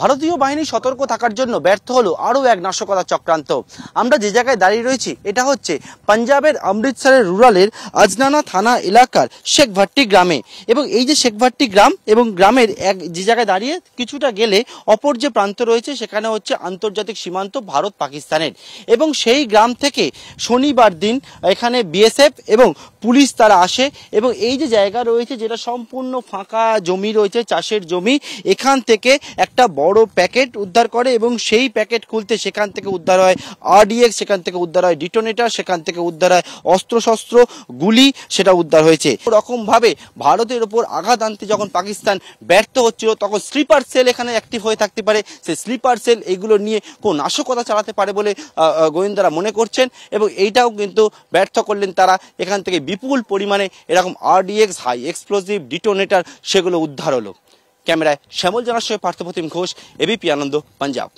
ভারতীয় বাহিনী সতর্ক থাকার জন্য ব্যর্থ হলো আরও এক নাশকতা চক্রান্ত। আমরা যে জায়গায় দাঁড়িয়ে রয়েছি এটা হচ্ছে পাঞ্জাবের অমৃতসরের রুরালের আজনানা থানা এলাকার শেখ ভাট্টি গ্রামে। এবং এই যে শেখ ভাট্টি গ্রাম এবং গ্রামের যে জায়গায় দাঁড়িয়ে কিছুটা গেলে অপর যে প্রান্ত রয়েছে সেখানে হচ্ছে আন্তর্জাতিক সীমান্ত ভারত পাকিস্তানের। এবং সেই গ্রাম থেকে শনিবার দিন এখানে বিএসএফ এবং পুলিশ তারা আসে এবং এই যে জায়গা রয়েছে যেটা সম্পূর্ণ ফাঁকা জমি রয়েছে, চাষের জমি, এখান থেকে একটা বড় প্যাকেট উদ্ধার করে এবং সেই প্যাকেট খুলতে সেখান থেকে উদ্ধার হয় আরডিএক্স, সেখান থেকে উদ্ধার হয় ডিটোনেটর, সেখান থেকে উদ্ধার হয় অস্ত্রশস্ত্র, গুলি, সেটা উদ্ধার হয়েছে। রকমভাবে ভারতের ওপর আঘাত আনতে যখন পাকিস্তান ব্যর্থ হচ্ছিল তখন স্লিপার সেল এখানে অ্যাক্টিভ হয়ে থাকতে পারে। সেই স্লিপার সেল এগুলো নিয়ে কোন নাশকতা চালাতে পারে বলে গোয়েন্দারা মনে করছেন এবং এইটাও কিন্তু ব্যর্থ করলেন তারা। এখান থেকে বিপুল পরিমাণে এরকম আরডিএক্স, হাই এক্সপ্লোসিভ, ডিটোনেটর সেগুলো উদ্ধার হলো। ক্যামেরায় শ্যামল জানার সঙ্গে পার্থপ্রতিম ঘোষ, এবিপি আনন্দ, পাঞ্জাব।